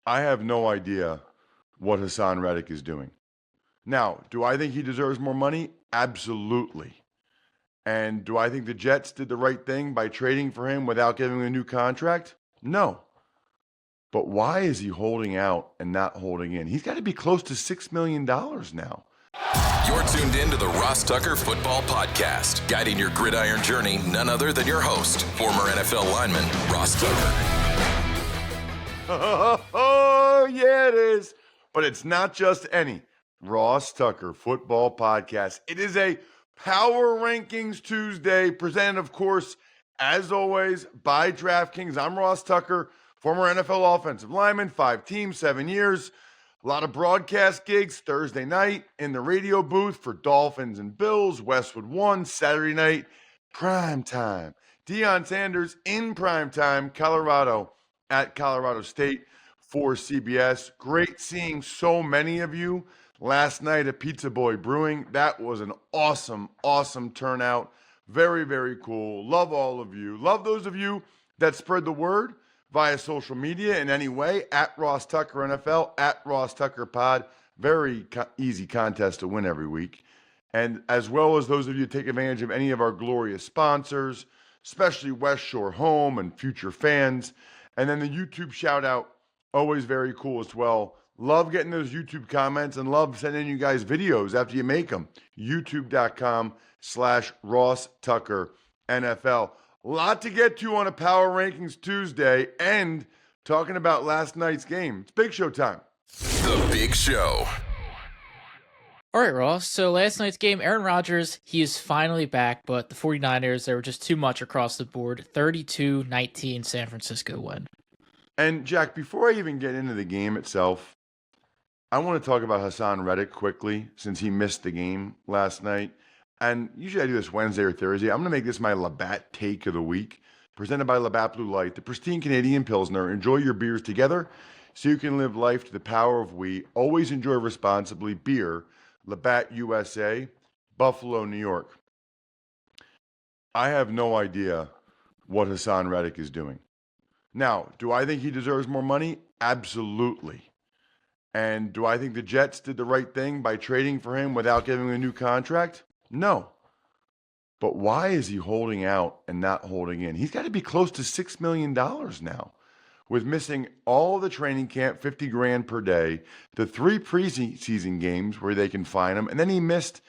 I have no idea what Hassan Reddick is doing. Now, do I think he deserves more money? Absolutely. And do I think the Jets did the right thing by trading for him without giving him a new contract? No. But why is he holding out and not holding in? He's got to be close to $6 million now. You're tuned in to the Ross Tucker Football Podcast, guiding your gridiron journey, none other than your host, former NFL lineman, Ross Tucker. Oh, yeah, it is. But it's not just any Ross Tucker Football Podcast. It is a Power Rankings Tuesday, presented, of course, as always, by DraftKings. I'm Ross Tucker, former NFL offensive lineman, 5 teams, 7 years. A lot of broadcast gigs Thursday night in the radio booth for Dolphins and Bills, Westwood One, Saturday night, prime time. Deion Sanders in prime time, Colorado at Colorado State for CBS. Great seeing so many of you last night at Pizza Boy Brewing. That was an awesome, awesome turnout. Very, very cool. Love all of you. Love those of you that spread the word via social media in any way, at Ross Tucker NFL, at Ross Tucker Pod. Very easy contest to win every week. And as well as those of you who take advantage of any of our glorious sponsors, especially West Shore Home and future fans. And then the YouTube shout out, always very cool as well. Love getting those YouTube comments and love sending you guys videos after you make them. YouTube.com/Ross Tucker NFL. A lot to get to on a Power Rankings Tuesday and talking about last night's game. It's Big Show time. The Big Show. All right, Ross. So last night's game, Aaron Rodgers, he is finally back, but the 49ers, they were just too much across the board. 32-19 San Francisco win. And Jack, before I even get into the game itself, I want to talk about Hassan Reddick quickly since he missed the game last night. And usually I do this Wednesday or Thursday. I'm going to make this my Labatt take of the week, presented by Labatt Blue Light, the pristine Canadian Pilsner. Enjoy your beers together so you can live life to the power of we. Always enjoy responsibly. Beer, Labatt USA, Buffalo, New York. I have no idea what Hassan Reddick is doing. Now, do I think he deserves more money? Absolutely. And do I think the Jets did the right thing by trading for him without giving him a new contract? No. But why is he holding out and not holding in? He's got to be close to $6 million now, with missing all the training camp, $50,000 per day, the 3 preseason games where they can find him, and then he missed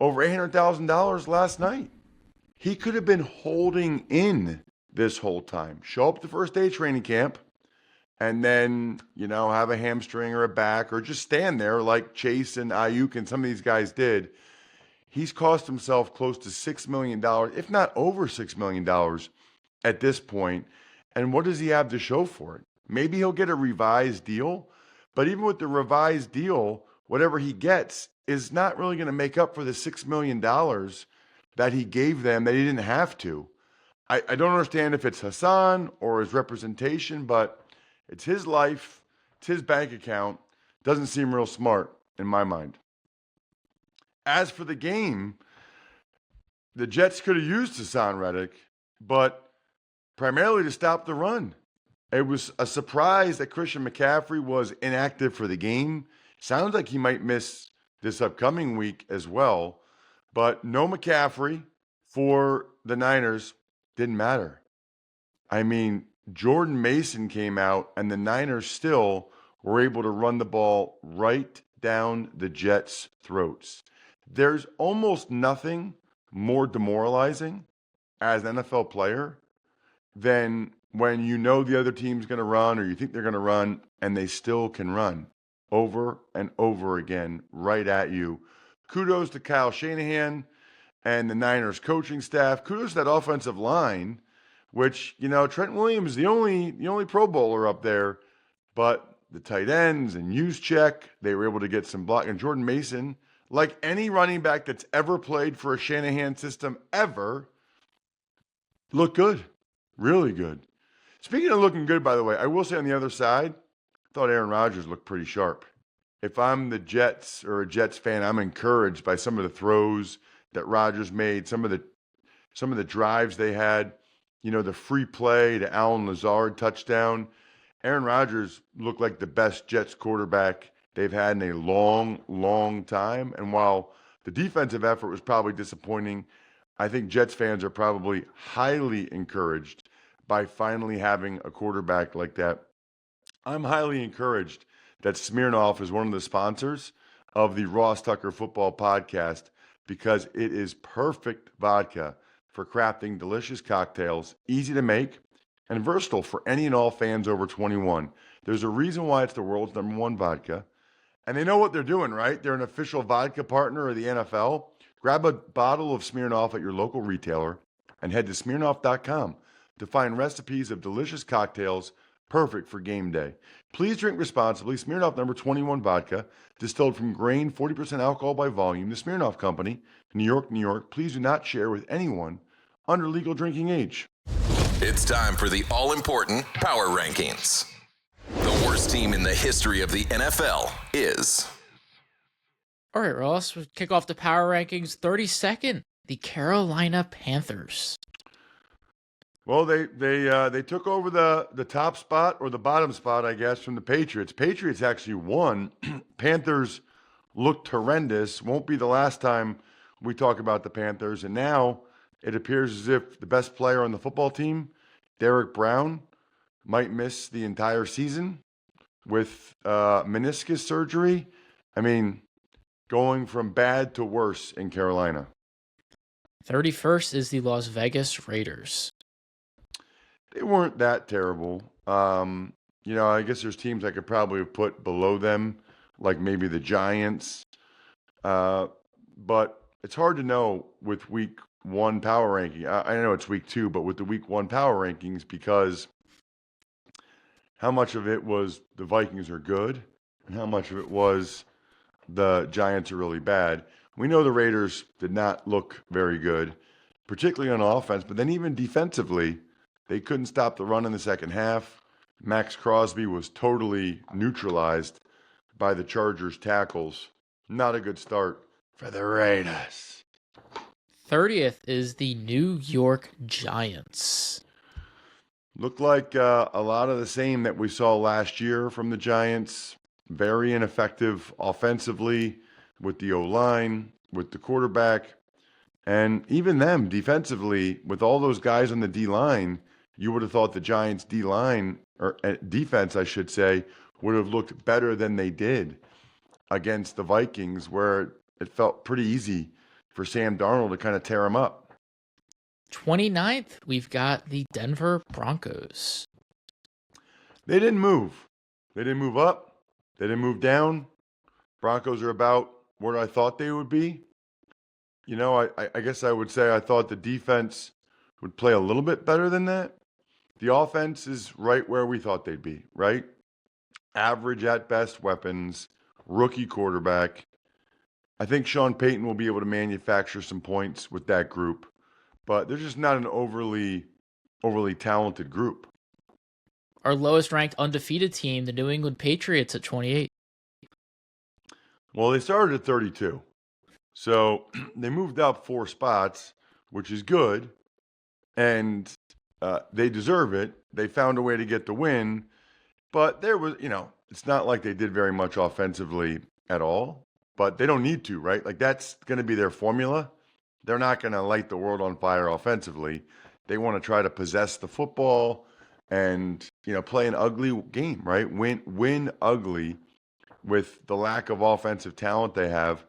over $800,000 last night. He could have been holding in this whole time. Show up the first day of training camp, and then, have a hamstring or a back, or just stand there like Chase and Ayuk and some of these guys did. He's cost himself close to $6 million, if not over $6 million at this point. And what does he have to show for it? Maybe he'll get a revised deal, but even with the revised deal, whatever he gets is not really going to make up for the $6 million that he gave them that he didn't have to. I don't understand if it's Hassan or his representation, but it's his life, it's his bank account. Doesn't seem real smart in my mind. As for the game, the Jets could have used Hassan Reddick, but primarily to stop the run. It was a surprise that Christian McCaffrey was inactive for the game. Sounds like he might miss this upcoming week as well, but no McCaffrey for the Niners didn't matter. I mean, Jordan Mason came out and the Niners still were able to run the ball right down the Jets' throats. There's almost nothing more demoralizing as an NFL player than when you know the other team's going to run or you think they're going to run and they still can run over and over again right at you. Kudos to Kyle Shanahan and the Niners coaching staff. Kudos to that offensive line, which, Trent Williams, the only Pro Bowler up there, but the tight ends and Juszczyk, they were able to get some block. And Jordan Mason, like any running back that's ever played for a Shanahan system ever, looked good. Really good. Speaking of looking good, by the way, I will say on the other side, I thought Aaron Rodgers looked pretty sharp. If I'm the Jets or a Jets fan, I'm encouraged by some of the throws that Rodgers made, some of the drives they had, the free play to Allen Lazard touchdown. Aaron Rodgers looked like the best Jets quarterback they've had in a long, long time. And while the defensive effort was probably disappointing, I think Jets fans are probably highly encouraged by finally having a quarterback like that. I'm highly encouraged that Smirnoff is one of the sponsors of the Ross Tucker Football Podcast because it is perfect vodka for crafting delicious cocktails, easy to make, and versatile for any and all fans over 21. There's a reason why it's the world's #1 vodka. And they know what they're doing, right? They're an official vodka partner of the NFL. Grab a bottle of Smirnoff at your local retailer and head to Smirnoff.com to find recipes of delicious cocktails perfect for game day. Please drink responsibly. Smirnoff #21 vodka, distilled from grain, 40% alcohol by volume. The Smirnoff Company, New York, New York. Please do not share with anyone under legal drinking age. It's time for the all-important Power Rankings. The worst team in the history of the NFL is... All right, Ross, we'll kick off the power rankings. 32nd, the Carolina Panthers. Well, they took over the top spot or the bottom spot, I guess, from the Patriots. Patriots actually won. Panthers looked horrendous. Won't be the last time we talk about the Panthers. And now it appears as if the best player on the football team, Derek Brown, might miss the entire season with meniscus surgery. I mean, going from bad to worse in Carolina. 31st is the Las Vegas Raiders. They weren't that terrible. I guess there's teams I could probably have put below them, like maybe the Giants. But it's hard to know with week 1 power ranking. I know it's week 2, but with the week 1 power rankings, because how much of it was the Vikings are good and how much of it was the Giants are really bad. We know the Raiders did not look very good, particularly on offense, but then even defensively, they couldn't stop the run in the second half. Max Crosby was totally neutralized by the Chargers' tackles. Not a good start for the Raiders. 30th is the New York Giants. Looked like a lot of the same that we saw last year from the Giants. Very ineffective offensively with the O-line, with the quarterback, and even them defensively with all those guys on the D-line. You would have thought the Giants D-line, or defense, I should say, would have looked better than they did against the Vikings, where it felt pretty easy for Sam Darnold to kind of tear them up. 29th, we've got the Denver Broncos. They didn't move. They didn't move up. They didn't move down. Broncos are about where I thought they would be. I guess I would say I thought the defense would play a little bit better than that. The offense is right where we thought they'd be, right? Average at best weapons, rookie quarterback. I think Sean Payton will be able to manufacture some points with that group, but they're just not an overly talented group. Our lowest ranked undefeated team, the New England Patriots at 28. Well, they started at 32. So they moved up 4 spots, which is good. And they deserve it. They found a way to get the win. But there was, it's not like they did very much offensively at all. But they don't need to, right? Like, that's going to be their formula. They're not going to light the world on fire offensively. They want to try to possess the football and, play an ugly game, right? Win ugly with the lack of offensive talent they have.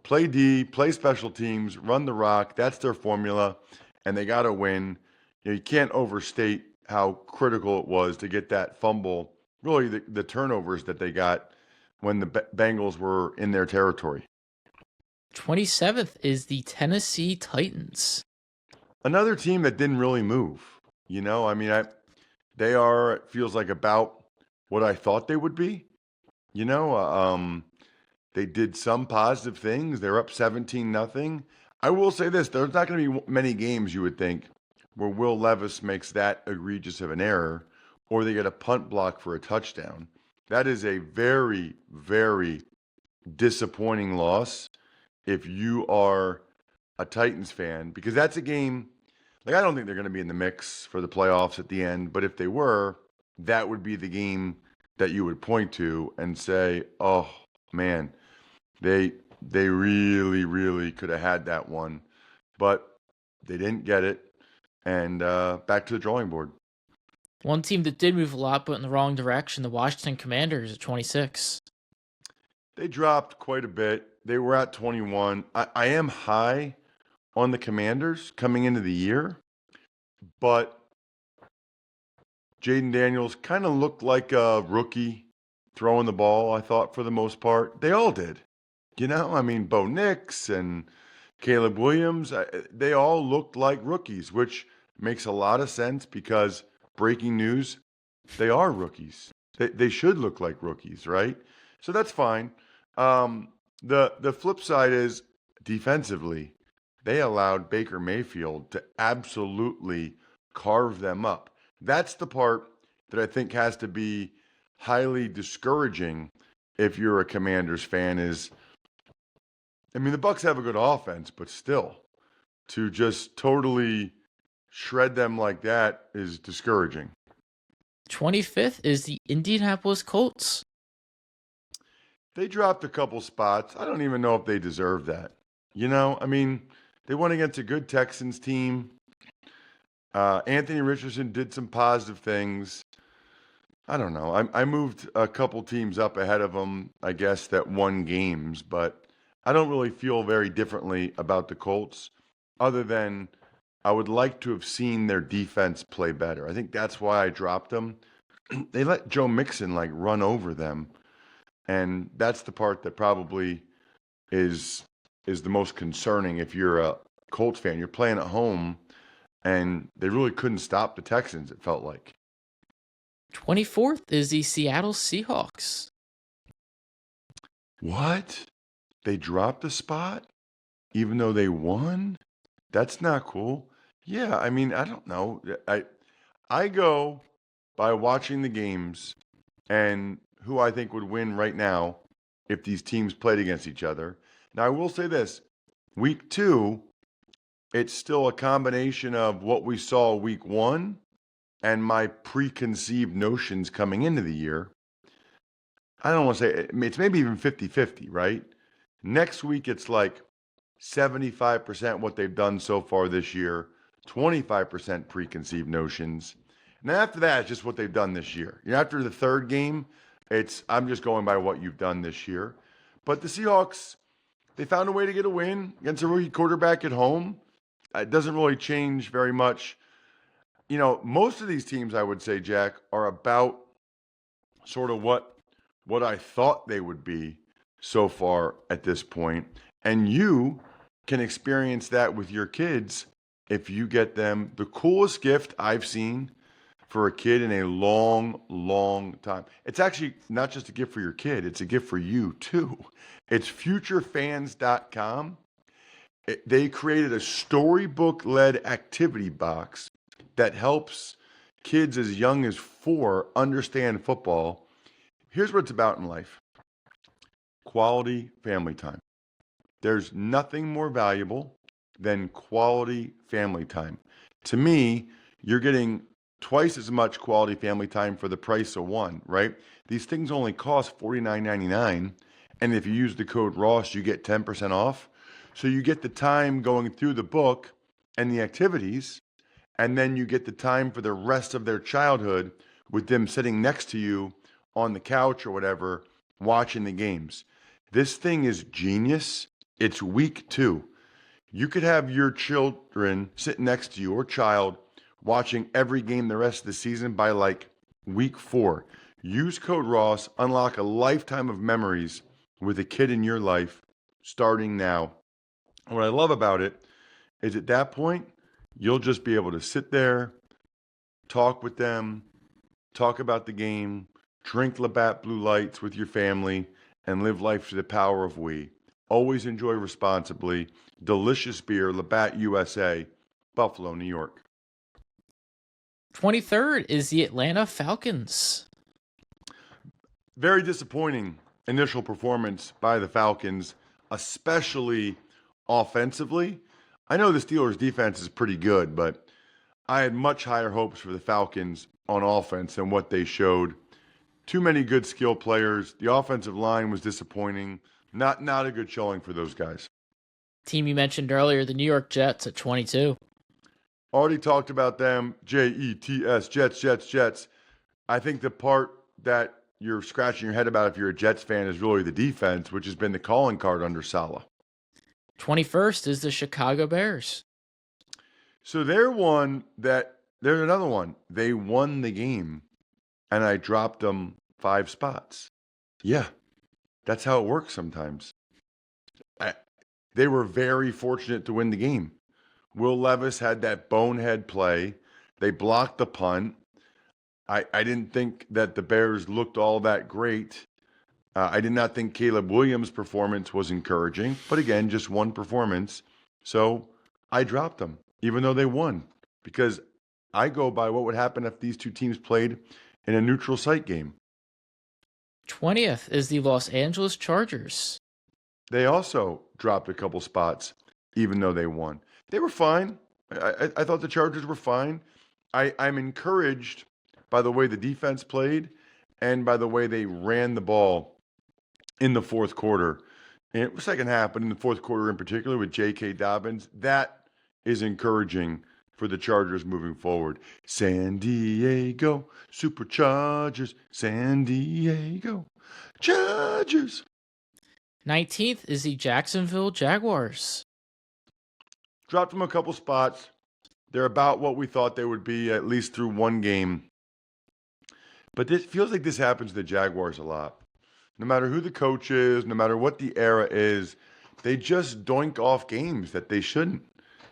Play D, play special teams, run the rock. That's their formula, and they got to win. You can't overstate how critical it was to get that fumble, really the turnovers that they got when the Bengals were in their territory. 27th is the Tennessee Titans. Another team that didn't really move. They are, it feels like, about what I thought they would be. They did some positive things. They're up 17-0. I will say this, there's not going to be many games, you would think, where Will Levis makes that egregious of an error or they get a punt block for a touchdown. That is a very, very disappointing loss if you are a Titans fan, because that's a game, I don't think they're going to be in the mix for the playoffs at the end, but if they were, that would be the game that you would point to and say, "Oh man, they really, really could have had that one, but they didn't get it." And back to the drawing board. One team that did move a lot, but in the wrong direction, the Washington Commanders at 26. They dropped quite a bit. They were at 21. I am high on the Commanders coming into the year, but Jaden Daniels kind of looked like a rookie throwing the ball, I thought, for the most part. They all did. I mean, Bo Nix and Caleb Williams, they all looked like rookies, which makes a lot of sense because breaking news, they are rookies. They should look like rookies, right? So that's fine. The flip side is defensively, they allowed Baker Mayfield to absolutely carve them up. That's the part that I think has to be highly discouraging if you're a Commanders fan the Bucs have a good offense, but still, to just totally shred them like that is discouraging. 25th is the Indianapolis Colts. They dropped a couple spots. I don't even know if they deserve that. They went against a good Texans team. Anthony Richardson did some positive things. I don't know. I moved a couple teams up ahead of them, I guess, that won games, but I don't really feel very differently about the Colts other than I would like to have seen their defense play better. I think that's why I dropped them. They let Joe Mixon run over them, and that's the part that probably is the most concerning if you're a Colts fan. You're playing at home, and they really couldn't stop the Texans, it felt like. 24th is the Seattle Seahawks. What? They dropped a spot even though they won? That's not cool. Yeah, I don't know. I go by watching the games and who I think would win right now if these teams played against each other. Now, I will say this. Week 2, it's still a combination of what we saw week 1 and my preconceived notions coming into the year. I don't want to say it's maybe even 50-50, right? Next week, it's like 75% what they've done so far this year, 25% preconceived notions. And after that, it's just what they've done this year. After the third game, I'm just going by what you've done this year. But the Seahawks, they found a way to get a win against a rookie quarterback at home. It doesn't really change very much. Most of these teams, I would say, Jack, are about sort of what I thought they would be so far at this point. And you can experience that with your kids if you get them the coolest gift I've seen for a kid in a long, long time. It's actually not just a gift for your kid, it's a gift for you too. It's futurefans.com. They created a storybook-led activity box that helps kids as young as 4 understand football. Here's what it's about in life. Quality family time. There's nothing more valuable than quality family time. To me, you're getting twice as much quality family time for the price of one, right? These things only cost $49.99, and if you use the code Ross, you get 10% off. So you get the time going through the book and the activities, and then you get the time for the rest of their childhood with them sitting next to you on the couch or whatever, watching the games. This thing is genius. It's week 2. You could have your children sitting next to you or child watching every game the rest of the season by week 4. Use code Ross, unlock a lifetime of memories with a kid in your life starting now. What I love about it is at that point, you'll just be able to sit there, talk with them, talk about the game, drink Labatt Blue Lights with your family, and live life to the power of we. Always enjoy responsibly. Delicious beer, Labatt USA, Buffalo, New York. 23rd is the Atlanta Falcons. Very disappointing initial performance by the Falcons, especially offensively. I know the Steelers' defense is pretty good, but I had much higher hopes for the Falcons on offense than what they showed. Too many good skill players. The offensive line was disappointing. Not a good showing for those guys. Team you mentioned earlier, the New York Jets at 22. Already talked about them. Jets, Jets. I think the part that you're scratching your head about if you're a Jets fan is really the defense, which has been the calling card under Saleh. 21st is the Chicago Bears. So they're another one. They won the game, and I dropped them 5 spots. Yeah, that's how it works sometimes. They were very fortunate to win the game. Will Levis had that bonehead play. They blocked the punt. I didn't think that the Bears looked all that great. I did not think Caleb Williams' performance was encouraging. But again, just one performance. So I dropped them, even though they won. Because I go by what would happen if these two teams played in a neutral site game. 20th is the Los Angeles Chargers. They also dropped a couple spots, even though they won. They were fine. I thought the Chargers were fine. I'm encouraged by the way the defense played and by the way they ran the ball in the fourth quarter. In the second half, but in the fourth quarter in particular with J.K. Dobbins, that is encouraging for the Chargers moving forward. San Diego Superchargers, San Diego Chargers. 19th is the Jacksonville Jaguars. Dropped them a couple spots. They're about what we thought they would be, at least through one game. But this feels like this happens to the Jaguars a lot. No matter who the coach is, no matter what the era is, they just doink off games that they shouldn't.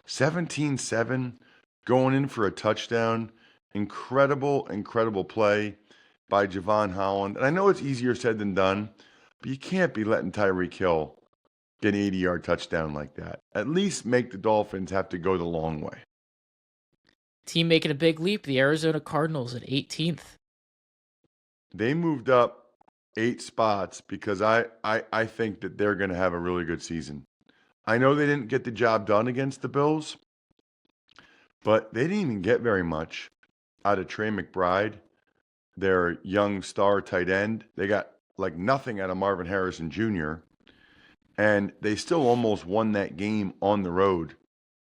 17-7, going in for a touchdown. Incredible play by Javon Holland. And I know it's easier said than done, but you can't be letting Tyreek Hill get an 80-yard touchdown like that. At least make the Dolphins have to go the long way. Team making a big leap, the Arizona Cardinals at 18th. They moved up 8 spots because I think that they're going to have a really good season. I know they didn't get the job done against the Bills, but they didn't even get very much out of Trey McBride, their young star tight end. They got like nothing out of Marvin Harrison Jr., and they still almost won that game on the road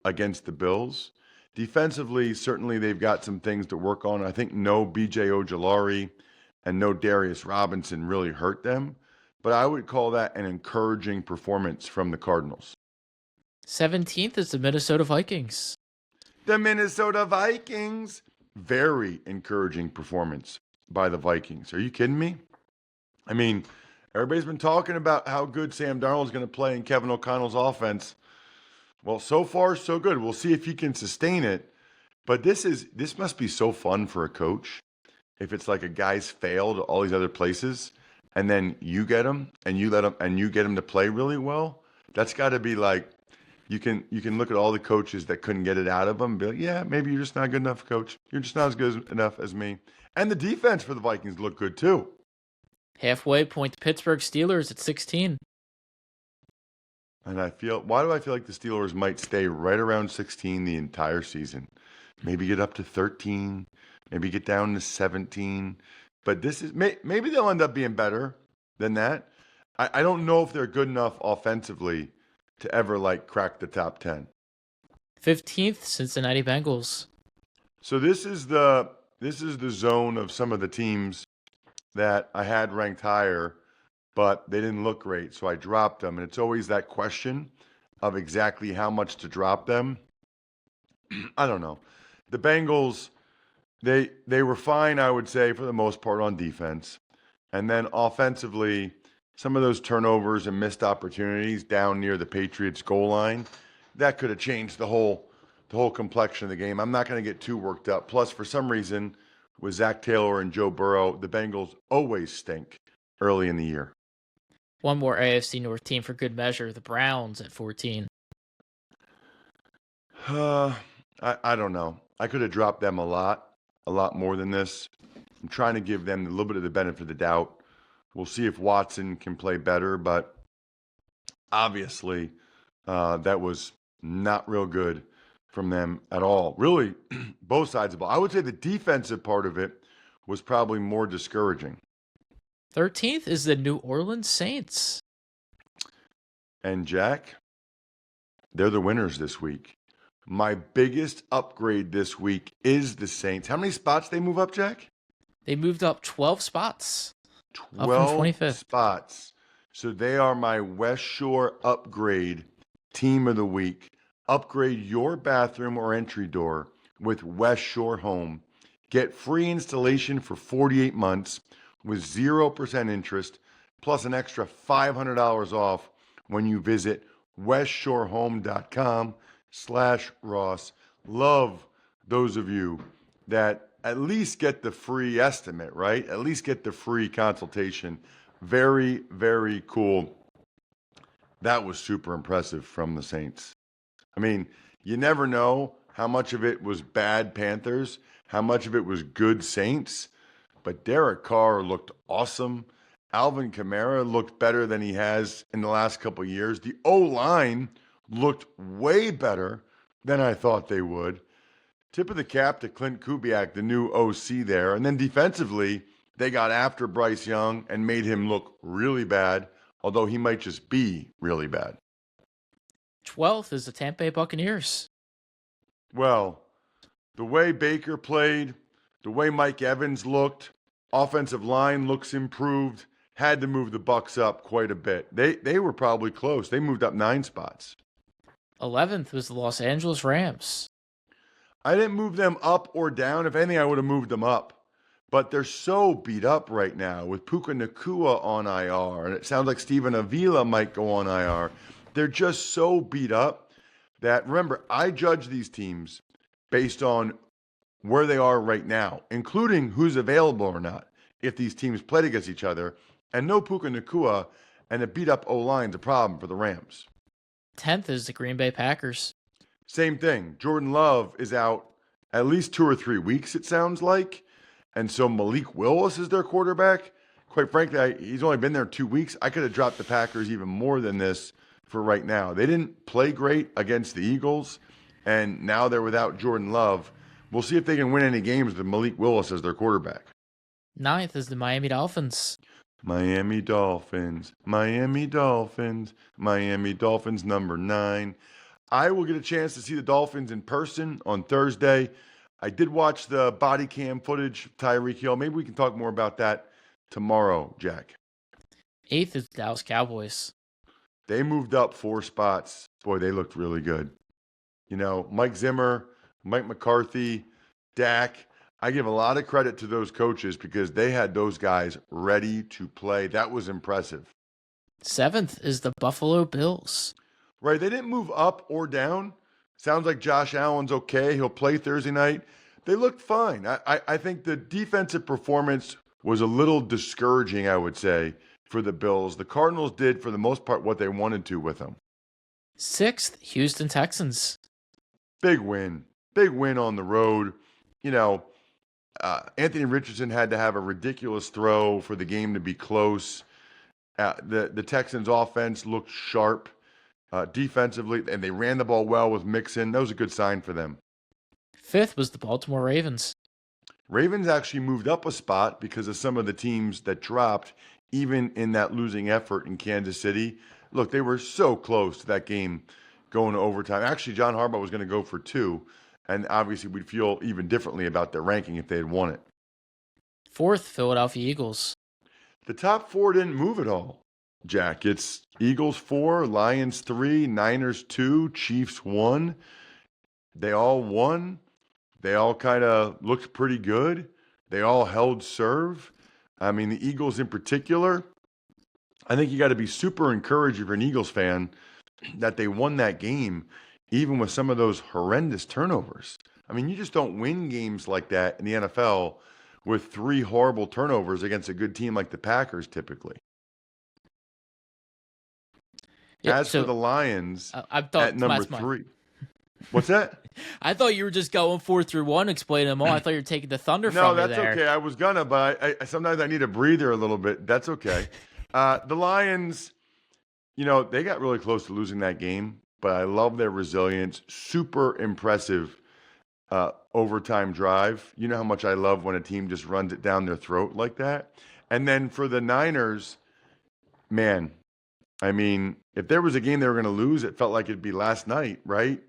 against the Bills. Defensively, certainly they've got some things to work on. I think no B.J. Ojulari and no Darius Robinson really hurt them, but I would call that an encouraging performance from the Cardinals. 17th is the Minnesota Vikings. The Minnesota Vikings. Very encouraging performance by the Vikings. Are you kidding me? I mean, everybody's been talking about how good Sam Darnold's going to play in Kevin O'Connell's offense. Well, so far, so good. We'll see if he can sustain it. But this must be so fun for a coach if it's like a guy's failed all these other places, and then you get him and you let him and you get him to play really well. That's got to be like you can look at all the coaches that couldn't get it out of him and be like, yeah, maybe you're just not good enough, coach. You're just not as good enough as me. And the defense for the Vikings looked good too. Halfway point the Pittsburgh Steelers at 16. And why do I feel like the Steelers might stay right around 16 the entire season? Maybe get up to 13, maybe get down to 17. But maybe they'll end up being better than that. I don't know if they're good enough offensively to ever like crack the top 10. 15th, Cincinnati Bengals. So this is the zone of some of the teams that I had ranked higher, but they didn't look great, so I dropped them. And it's always that question of exactly how much to drop them. I don't know. The Bengals, they were fine, I would say, for the most part on defense. And then offensively, some of those turnovers and missed opportunities down near the Patriots goal line, that could have changed the whole complexion of the game. I'm not going to get too worked up. Plus, for some reason, with Zach Taylor and Joe Burrow, the Bengals always stink early in the year. One more AFC North team for good measure, the Browns at 14. I don't know. I could have dropped them a lot more than this. I'm trying to give them a little bit of the benefit of the doubt. We'll see if Watson can play better, but obviously that was not real good from them at all. Really, both sides of the ball. I would say the defensive part of it was probably more discouraging. 13th is the New Orleans Saints. And Jack, they're the winners this week. My biggest upgrade this week is the Saints. How many spots they move up, Jack? They moved up 12 spots. 12 25th. spots. So they are my West Shore upgrade team of the week. Upgrade your bathroom or entry door with West Shore Home. Get free installation for 48 months with 0% interest, plus an extra $500 off when you visit westshorehome.com/Ross. Love those of you that at least get the free estimate, right? At least get the free consultation. Very, very cool. That was super impressive from the Saints. I mean, you never know how much of it was bad Panthers, how much of it was good Saints, but Derek Carr looked awesome. Alvin Kamara looked better than he has in the last couple of years. The O-line looked way better than I thought they would. Tip of the cap to Clint Kubiak, the new OC there. And then defensively, they got after Bryce Young and made him look really bad, although he might just be really bad. 12th is the Tampa Bay Buccaneers. Well, the way Baker played, the way Mike Evans looked, offensive line looks improved, had to move the Bucs up quite a bit. They were probably close. They moved up 9 spots. 11th was the Los Angeles Rams. I didn't move them up or down. If anything, I would have moved them up. But they're so beat up right now with Puka Nacua on IR, and it sounds like Steven Avila might go on IR. They're just so beat up that, remember, I judge these teams based on where they are right now, including who's available or not, if these teams played against each other. And no Puka Nacua and a beat-up O-line is a problem for the Rams. 10th is the Green Bay Packers. Same thing. Jordan Love is out at least 2 or 3 weeks, it sounds like. And so Malik Willis is their quarterback. Quite frankly, he's only been there 2 weeks. I could have dropped the Packers even more than this for right now. They didn't play great against the Eagles, and now they're without Jordan Love. We'll see if they can win any games with Malik Willis as their quarterback. 9th is the Miami Dolphins. Miami Dolphins, Miami Dolphins, Miami Dolphins number 9. I will get a chance to see the Dolphins in person on Thursday. I did watch the body cam footage of Tyreek Hill. Maybe we can talk more about that tomorrow, Jack. 8th is the Dallas Cowboys. They moved up 4 spots. Boy, they looked really good. You know, Mike Zimmer, Mike McCarthy, Dak. I give a lot of credit to those coaches because they had those guys ready to play. That was impressive. 7th is the Buffalo Bills. Right, they didn't move up or down. Sounds like Josh Allen's okay. He'll play Thursday night. They looked fine. I think the defensive performance was a little discouraging, I would say, for the Bills. The Cardinals did, for the most part, what they wanted to with them. 6th, Houston Texans. Big win. Big win on the road. You know, Anthony Richardson had to have a ridiculous throw for the game to be close. The Texans' offense looked sharp defensively, and they ran the ball well with Mixon. That was a good sign for them. 5th was the Baltimore Ravens. Ravens actually moved up a spot because of some of the teams that dropped, even in that losing effort in Kansas City. Look, they were so close to that game going to overtime. Actually, John Harbaugh was going to go for 2, and obviously we'd feel even differently about their ranking if they had won it. 4th, Philadelphia Eagles. The top 4 didn't move at all, Jack. It's Eagles 4, Lions 3, Niners 2, Chiefs 1. They all won. They all kind of looked pretty good. They all held serve. I mean, the Eagles in particular, I think you got to be super encouraged if you're an Eagles fan that they won that game, even with some of those horrendous turnovers. I mean, you just don't win games like that in the NFL with 3 horrible turnovers against a good team like the Packers typically. Yeah, As for the Lions, at number 3. What's that? I thought you were just going 4 through 1, explaining them all. I thought you were taking the thunder from me there. No, that's okay. I was gonna, but I sometimes I need a breather a little bit. That's okay. The Lions, you know, they got really close to losing that game, but I love their resilience. Super impressive overtime drive. You know how much I love when a team just runs it down their throat like that. And then for the Niners, man, I mean, if there was a game they were going to lose, it felt like it'd be last night, right?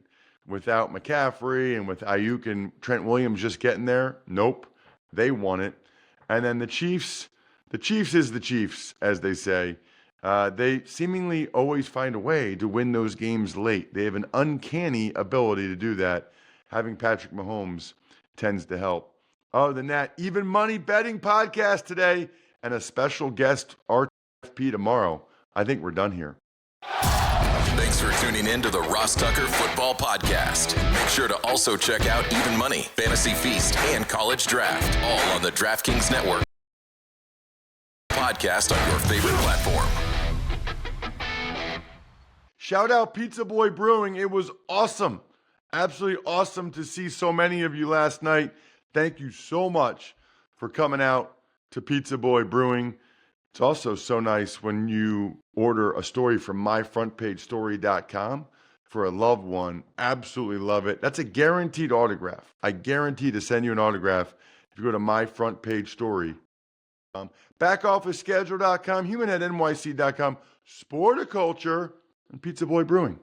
Without McCaffrey and with Ayuk and Trent Williams just getting there. Nope, they won it. And then the Chiefs is the Chiefs, as they say. They seemingly always find a way to win those games late. They have an uncanny ability to do that. Having Patrick Mahomes tends to help. Other than that, Even Money Betting Podcast today and a special guest, RFP, tomorrow. I think we're done here. Thanks for tuning in to the Ross Tucker Football Podcast. Make sure to also check out Even Money, Fantasy Feast, and College Draft, all on the DraftKings Network podcast on your favorite platform. Shout out Pizza Boy Brewing. It was awesome. Absolutely awesome to see so many of you last night. Thank you so much for coming out to Pizza Boy Brewing. It's also so nice when you order a story from myfrontpagestory.com for a loved one. Absolutely love it. That's a guaranteed autograph. I guarantee to send you an autograph if you go to myfrontpagestory.com. Backofficeschedule.com, humanheadnyc.com, Sporticulture, and Pizza Boy Brewing.